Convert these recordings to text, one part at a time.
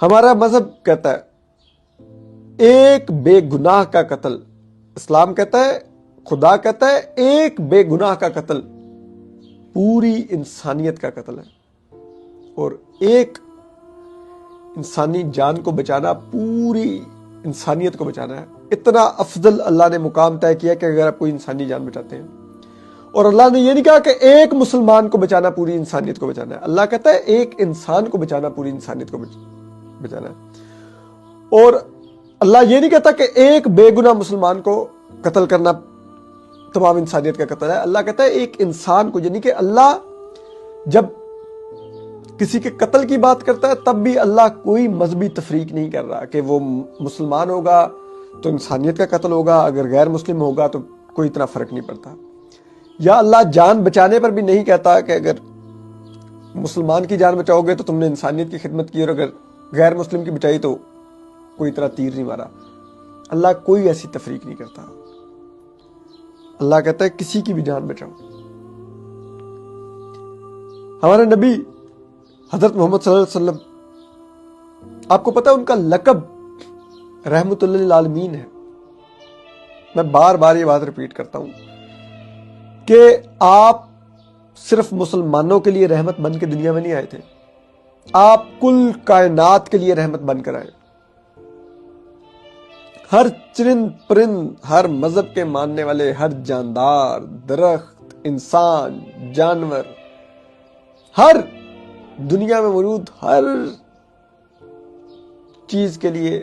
ہمارا مذہب کہتا ہے ایک بے گناہ کا قتل، اسلام کہتا ہے، خدا کہتا ہے ایک بے گناہ کا قتل پوری انسانیت کا قتل ہے، اور ایک انسانی جان کو بچانا پوری انسانیت کو بچانا ہے۔ اتنا افضل اللہ نے مقام طے کیا کہ اگر آپ کوئی انسانی جان بچاتے ہیں، اور اللہ نے یہ نہیں کہا کہ ایک مسلمان کو بچانا پوری انسانیت کو بچانا ہے، اللہ کہتا ہے ایک انسان کو بچانا پوری انسانیت کو بچانا ہے۔ اور اللہ یہ نہیں کہتا کہ ایک بے گناہ مسلمان کو قتل کرنا تمام انسانیت کا قتل ہے، اللہ کہتا ہے ایک انسان کو، یعنی کہ اللہ جب کسی کے قتل کی بات کرتا ہے تب بھی اللہ کوئی مذہبی تفریق نہیں کر رہا کہ وہ مسلمان ہوگا تو انسانیت کا قتل ہوگا، اگر غیر مسلم ہوگا تو کوئی اتنا فرق نہیں پڑتا۔ یا اللہ جان بچانے پر بھی نہیں کہتا کہ اگر مسلمان کی جان بچاؤ گے تو تم نے انسانیت کی خدمت کی، اور اگر غیر مسلم کی بچائی تو کوئی اتنا تیر نہیں مارا۔ اللہ کوئی ایسی تفریق نہیں کرتا، اللہ کہتا ہے کسی کی بھی جان بچاؤ۔ ہمارے نبی حضرت محمد صلی اللہ علیہ وسلم، آپ کو پتا ہے ان کا لقب رحمت للعالمین ہے۔ میں بار بار یہ بات ریپیٹ کرتا ہوں کہ آپ صرف مسلمانوں کے لیے رحمت بن کے دنیا میں نہیں آئے تھے، آپ کل کائنات کے لیے رحمت بن کر آئے۔ ہر چرند پرند، ہر مذہب کے ماننے والے، ہر جاندار، درخت، انسان، جانور، ہر دنیا میں موجود ہر چیز کے لیے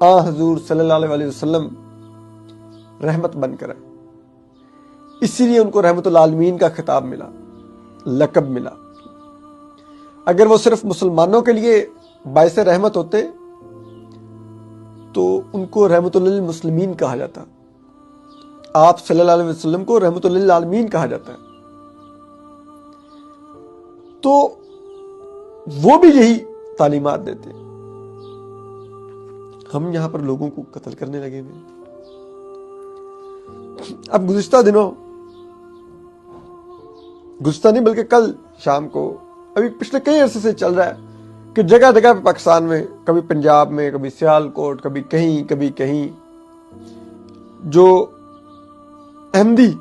حضور صلی اللہ علیہ وسلم رحمت بن کر آئے۔ اسی لیے ان کو رحمت العالمین کا خطاب ملا، لقب ملا۔ اگر وہ صرف مسلمانوں کے لیے باعث رحمت ہوتے تو ان کو رحمت للمسلمین کہا جاتا، آپ صلی اللہ علیہ وسلم کو رحمت للعالمین کہا جاتا ہے۔ تو وہ بھی یہی تعلیمات دیتے، ہم یہاں پر لوگوں کو قتل کرنے لگے ہوئے۔ اب گزشتہ دنوں، گزشتہ نہیں بلکہ کل شام کو، ابھی پچھلے کئی عرصے سے چل رہا ہے کہ جگہ جگہ پہ پاکستان میں، کبھی پنجاب میں، کبھی سیالکوٹ، کبھی کہیں جو احمدی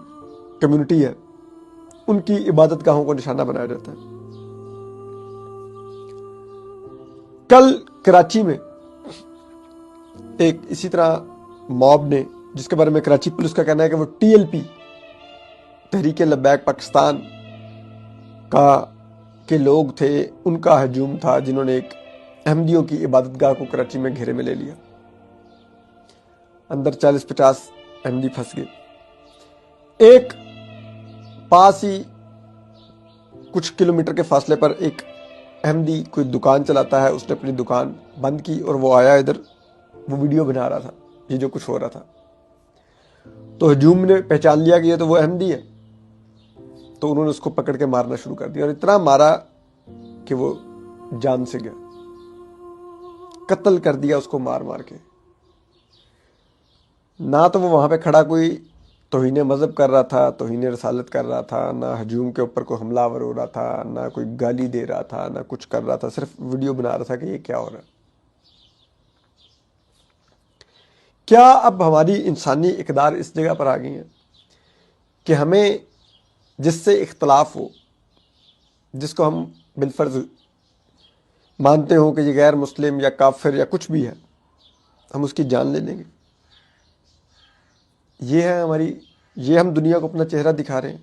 کمیونٹی ہے ان کی عبادت گاہوں کو نشانہ بنایا جاتا ہے۔ کل کراچی میں ایک اسی طرح موب نے، جس کے بارے میں کراچی پولیس کا کہنا ہے کہ وہ TLP تحریک لبیک پاکستان کے لوگ تھے، ان کا ہجوم تھا، جنہوں نے ایک احمدیوں کی عبادت گاہ کو کراچی میں گھیرے میں لے لیا۔ اندر 40-50 احمدی پھنس گئے۔ ایک پاس ہی کچھ کلومیٹر کے فاصلے پر ایک احمدی کوئی دکان چلاتا ہے، اس نے اپنی دکان بند کی اور وہ آیا ادھر، وہ ویڈیو بنا رہا تھا یہ جو کچھ ہو رہا تھا۔ تو ہجوم نے پہچان لیا کہ یہ تو وہ احمدی ہے، تو انہوں نے اس کو پکڑ کے مارنا شروع کر دیا، اور اتنا مارا کہ وہ جان سے گیا، قتل کر دیا اس کو مار مار کے۔ نہ تو وہ وہاں پہ کھڑا کوئی توہین مذہب کر رہا تھا، توہین رسالت کر رہا تھا، نہ ہجوم کے اوپر کوئی حملہ آور ہو رہا تھا، نہ کوئی گالی دے رہا تھا، نہ کچھ کر رہا تھا، صرف ویڈیو بنا رہا تھا کہ یہ کیا ہو رہا ہے۔ کیا اب ہماری انسانی اقدار اس جگہ پر آ گئی ہیں کہ ہمیں جس سے اختلاف ہو، جس کو ہم بالفرض مانتے ہوں کہ یہ غیر مسلم یا کافر یا کچھ بھی ہے، ہم اس کی جان لے لیں گے؟ یہ ہے ہماری، یہ ہم دنیا کو اپنا چہرہ دکھا رہے ہیں۔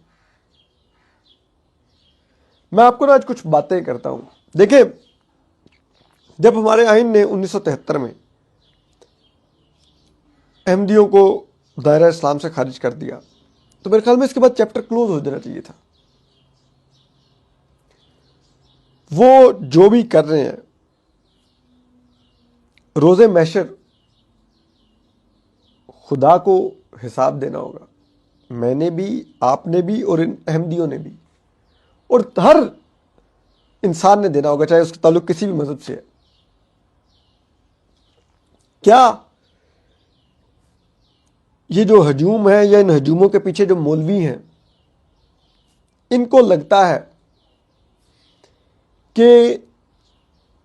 میں آپ کو آج کچھ باتیں کرتا ہوں۔ دیکھیں، جب ہمارے آئین نے 1973 میں احمدیوں کو دائرہ اسلام سے خارج کر دیا تو میرے خیال میں اس کے بعد چیپٹر کلوز ہو جانا چاہیے تھا۔ وہ جو بھی کر رہے ہیں، روز محشر خدا کو حساب دینا ہوگا، میں نے بھی، آپ نے بھی، اور ان احمدیوں نے بھی، اور ہر انسان نے دینا ہوگا، چاہے اس کا تعلق کسی بھی مذہب سے ہے۔ کیا یہ جو ہجوم ہے یا ان ہجوموں کے پیچھے جو مولوی ہیں، ان کو لگتا ہے کہ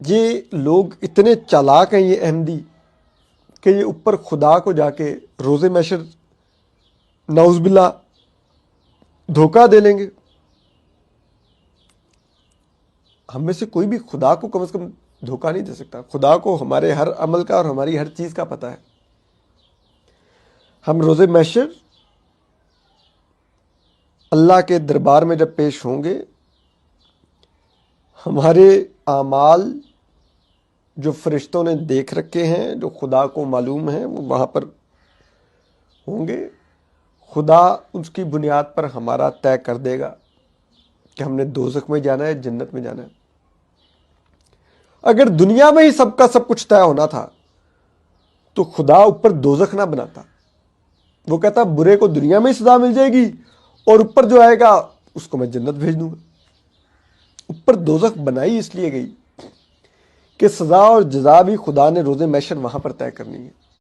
یہ لوگ اتنے چالاک ہیں یہ احمدی کہ یہ اوپر خدا کو جا کے روز محشر نعوذ باللہ دھوکہ دے لیں گے۔ ہم میں سے کوئی بھی خدا کو کم از کم دھوکہ نہیں دے سکتا۔ خدا کو ہمارے ہر عمل کا اور ہماری ہر چیز کا پتہ ہے۔ ہم روز محشر اللہ کے دربار میں جب پیش ہوں گے، ہمارے اعمال جو فرشتوں نے دیکھ رکھے ہیں، جو خدا کو معلوم ہیں، وہ وہاں پر ہوں گے۔ خدا اس کی بنیاد پر ہمارا طے کر دے گا کہ ہم نے دوزخ میں جانا ہے، جنت میں جانا ہے۔ اگر دنیا میں ہی سب کا سب کچھ طے ہونا تھا تو خدا اوپر دوزخ نہ بناتا۔ وہ کہتا برے کو دنیا میں ہی سزا مل جائے گی اور اوپر جو آئے گا اس کو میں جنت بھیج دوں گا۔ اوپر دوزخ بنائی اس لیے گئی کہ سزا اور جزا بھی خدا نے روز محشر وہاں پر طے کرنی ہے۔